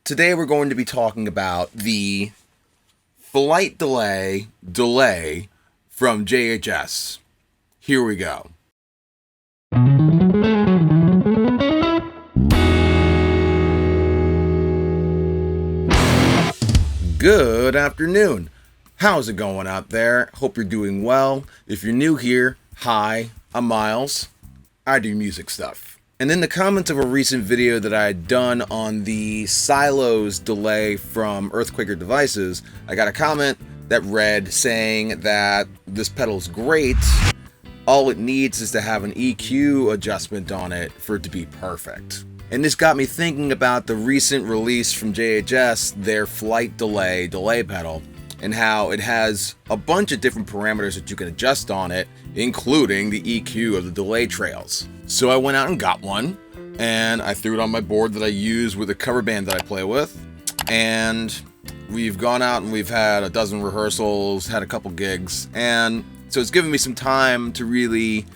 Today we're going to be talking about the flight delay from JHS. Here we go. Good afternoon. How's it going out there? Hope you're doing well. If you're new here, hi, I'm Miles. I do music stuff. And in the comments of a recent video that I had done on the Silos delay from Earthquaker devices, I got a comment that read saying that this pedal's great. All it needs is to have an EQ adjustment on it for it to be perfect. And this got me thinking about the recent release from JHS, their flight delay pedal, and how it has a bunch of different parameters that you can adjust on it, including the EQ of the delay trails. So I went out and got one, and I threw it on my board that I use with a cover band that I play with, and we've gone out and we've had a dozen rehearsals, had a couple gigs, and so it's given me some time to really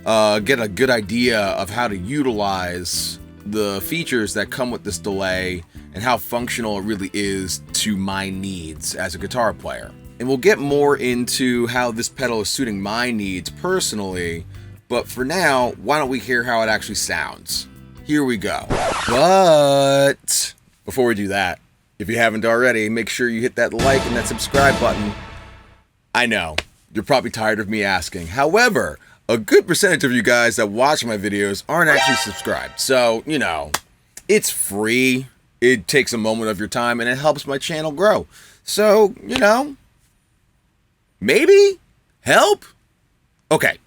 get a good idea of how to utilize the features that come with this delay and how functional it really is to my needs as a guitar player. And we'll get more into how this pedal is suiting my needs personally, but for now, why don't we hear how it actually sounds? Here we go. But before we do that, if you haven't already, make sure you hit that like and that subscribe button. I know, you're probably tired of me asking. However, a good percentage of you guys that watch my videos aren't actually subscribed. So, you know, it's free. It takes a moment of your time and it helps my channel grow. So, you know, maybe help? Okay.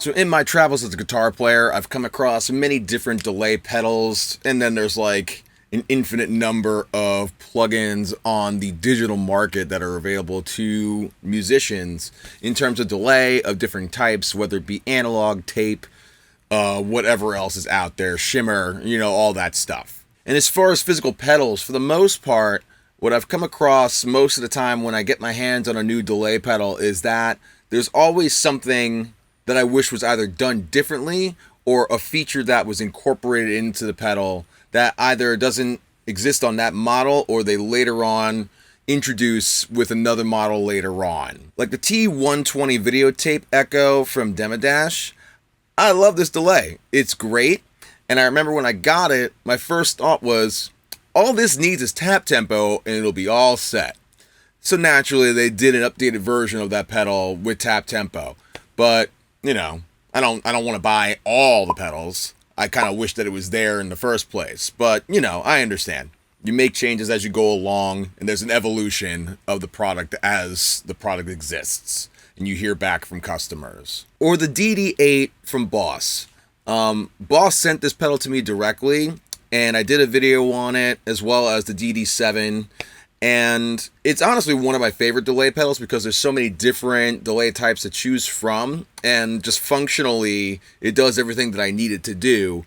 So in my travels as a guitar player, I've come across many different delay pedals, and then there's like an infinite number of plugins on the digital market that are available to musicians in terms of delay of different types, whether it be analog, tape, whatever else is out there, shimmer, all that stuff. And as far as physical pedals, for the most part, what I've come across most of the time when I get my hands on a new delay pedal is that there's always something that I wish was either done differently or a feature that was incorporated into the pedal that either doesn't exist on that model or they later on introduce with another model later on. Like the T120 videotape echo from Demodash. I love this delay. It's great. And I remember when I got it, my first thought was, all this needs is tap tempo and it'll be all set. So naturally they did an updated version of that pedal with tap tempo. But, I don't want to buy all the pedals. I kind of wish that it was there in the first place. But, I understand. You make changes as you go along, and there's an evolution of the product as the product exists, and you hear back from customers. Or the DD8 from Boss. Boss sent this pedal to me directly, and I did a video on it, as well as the DD7. And it's honestly one of my favorite delay pedals because there's so many different delay types to choose from, and just functionally, it does everything that I need it to do.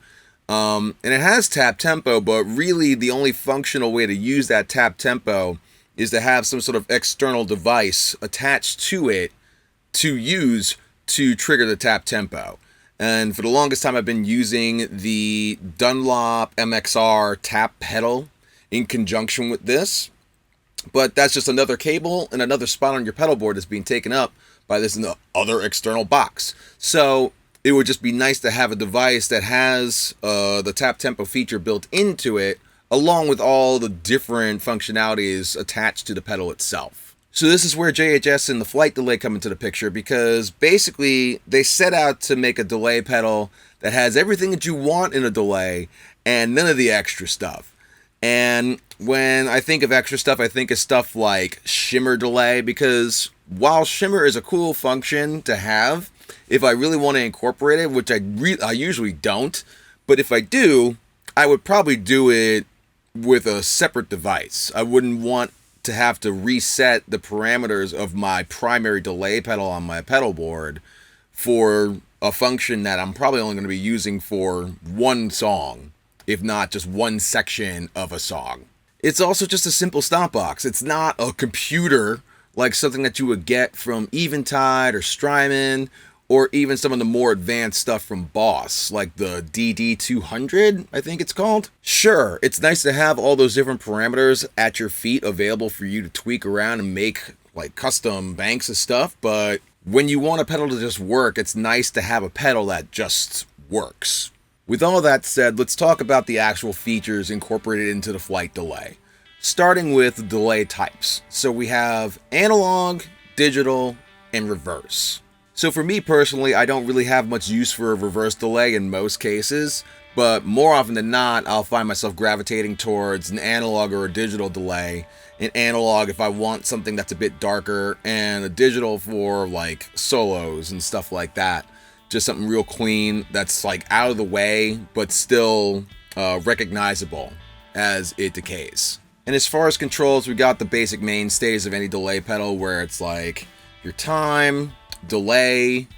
And it has tap tempo, but really the only functional way to use that tap tempo is to have some sort of external device attached to it to use to trigger the tap tempo. And for the longest time, I've been using the Dunlop MXR tap pedal in conjunction with this. But that's just another cable and another spot on your pedal board that's being taken up by this other external box. So it would just be nice to have a device that has the tap tempo feature built into it, along with all the different functionalities attached to the pedal itself. So this is where JHS and the flight delay come into the picture, because basically they set out to make a delay pedal that has everything that you want in a delay and none of the extra stuff. And when I think of extra stuff, I think of stuff like shimmer delay, because while shimmer is a cool function to have, if I really want to incorporate it, which I usually don't, but if I do, I would probably do it with a separate device. I wouldn't want to have to reset the parameters of my primary delay pedal on my pedal board for a function that I'm probably only going to be using for one song, if not just one section of a song. It's also just a simple stop box. It's not a computer like something that you would get from Eventide or Strymon, or even some of the more advanced stuff from Boss, like the DD200, I think it's called. Sure, it's nice to have all those different parameters at your feet available for you to tweak around and make like custom banks of stuff, but when you want a pedal to just work, it's nice to have a pedal that just works. With all that said, let's talk about the actual features incorporated into the flight delay. Starting with delay types. So we have analog, digital, and reverse. So for me personally, I don't really have much use for a reverse delay in most cases, but more often than not, I'll find myself gravitating towards an analog or a digital delay. An analog if I want something that's a bit darker, and a digital for like solos and stuff like that. Just something real clean that's like out of the way, but still recognizable as it decays. And as far as controls, we got the basic mainstays of any delay pedal, where it's like your time, delay,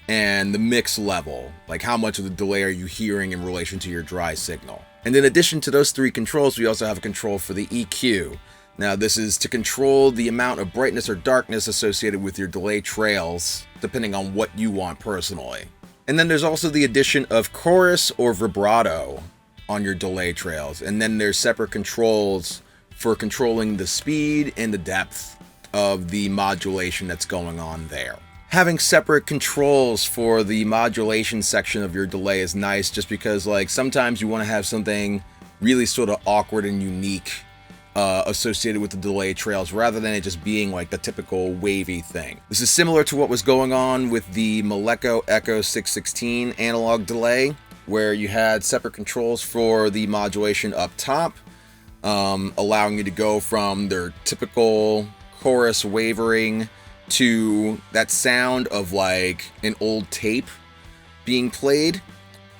and the mix level. Like how much of the delay are you hearing in relation to your dry signal. And in addition to those three controls, we also have a control for the EQ. Now this is to control the amount of brightness or darkness associated with your delay trails, depending on what you want personally. And then there's also the addition of chorus or vibrato on your delay trails. And then there's separate controls for controlling the speed and the depth of the modulation that's going on there. Having separate controls for the modulation section of your delay is nice, just because like sometimes you want to have something really sort of awkward and unique associated with the delay trails, rather than it just being like the typical wavy thing. This is similar to what was going on with the Maleco Echo 616 analog delay, where you had separate controls for the modulation up top, allowing you to go from their typical chorus wavering to that sound of like an old tape, being played,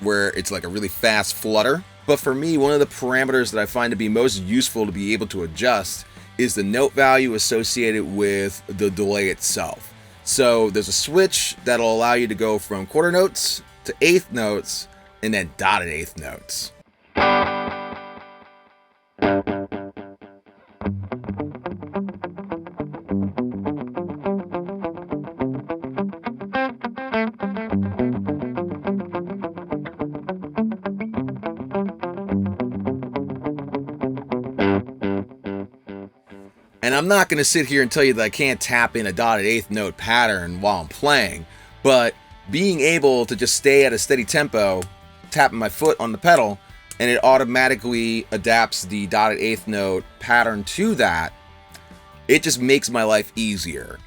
where it's like a really fast flutter. But for me, one of the parameters that I find to be most useful to be able to adjust is the note value associated with the delay itself. So there's a switch that'll allow you to go from quarter notes to eighth notes and then dotted eighth notes. And I'm not going to sit here and tell you that I can't tap in a dotted eighth note pattern while I'm playing, but being able to just stay at a steady tempo, tapping my foot on the pedal, and it automatically adapts the dotted eighth note pattern to that, it just makes my life easier.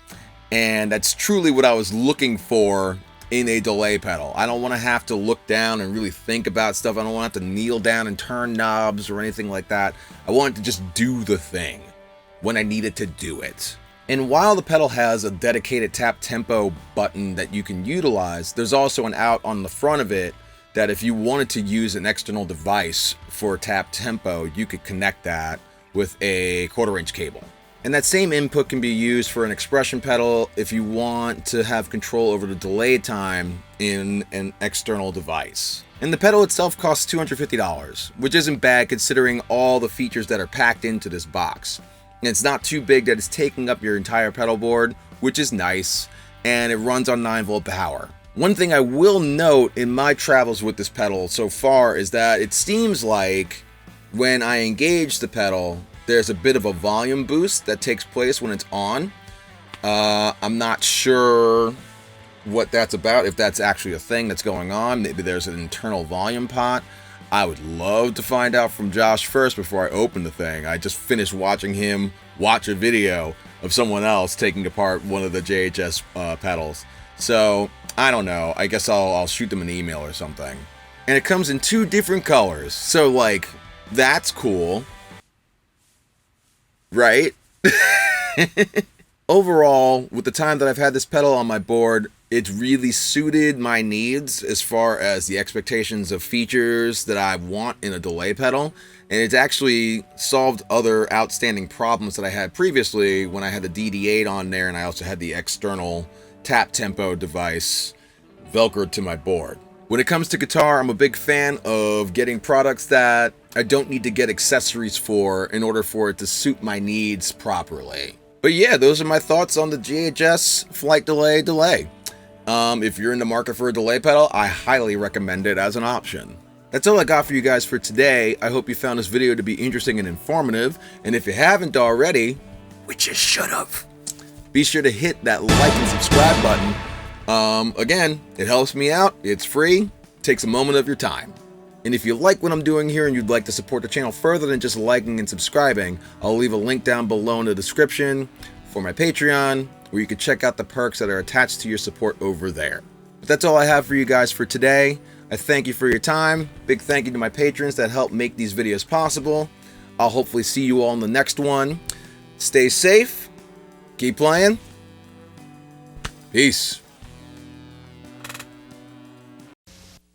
And that's truly what I was looking for in a delay pedal. I don't want to have to look down and really think about stuff. I don't want to have to kneel down and turn knobs or anything like that. I want it to just do the thing when I needed to do it. And while the pedal has a dedicated tap tempo button that you can utilize, there's also an out on the front of it that if you wanted to use an external device for tap tempo, you could connect that with a 1/4 inch cable. And that same input can be used for an expression pedal if you want to have control over the delay time in an external device. And the pedal itself costs $250, which isn't bad considering all the features that are packed into this box. And it's not too big that it's taking up your entire pedal board, which is nice, and it runs on 9-volt power. One thing I will note in my travels with this pedal so far is that it seems like when I engage the pedal, there's a bit of a volume boost that takes place when it's on. I'm not sure what that's about, if that's actually a thing that's going on. Maybe there's an internal volume pot. I would love to find out from Josh first before I open the thing. I just finished watching him watch a video of someone else taking apart one of the JHS pedals. So, I don't know. I guess I'll shoot them an email or something. And it comes in 2 different colors. So, like, that's cool. Right? Overall, with the time that I've had this pedal on my board, it's really suited my needs as far as the expectations of features that I want in a delay pedal. And it's actually solved other outstanding problems that I had previously when I had the DD8 on there and I also had the external tap tempo device velcroed to my board. When it comes to guitar, I'm a big fan of getting products that I don't need to get accessories for in order for it to suit my needs properly. But yeah, those are my thoughts on the JHS Flight Delay. If you're in the market for a delay pedal, I highly recommend it as an option. That's all I got for you guys for today. I hope you found this video to be interesting and informative. And if you haven't already, which you should have, be sure to hit that like and subscribe button. Again, it helps me out. It's free. Takes a moment of your time. And if you like what I'm doing here and you'd like to support the channel further than just liking and subscribing, I'll leave a link down below in the description for my Patreon, where you can check out the perks that are attached to your support over there. But that's all I have for you guys for today. I thank you for your time. Big thank you to my patrons that help make these videos possible. I'll hopefully see you all in the next one. Stay safe. Keep playing. Peace.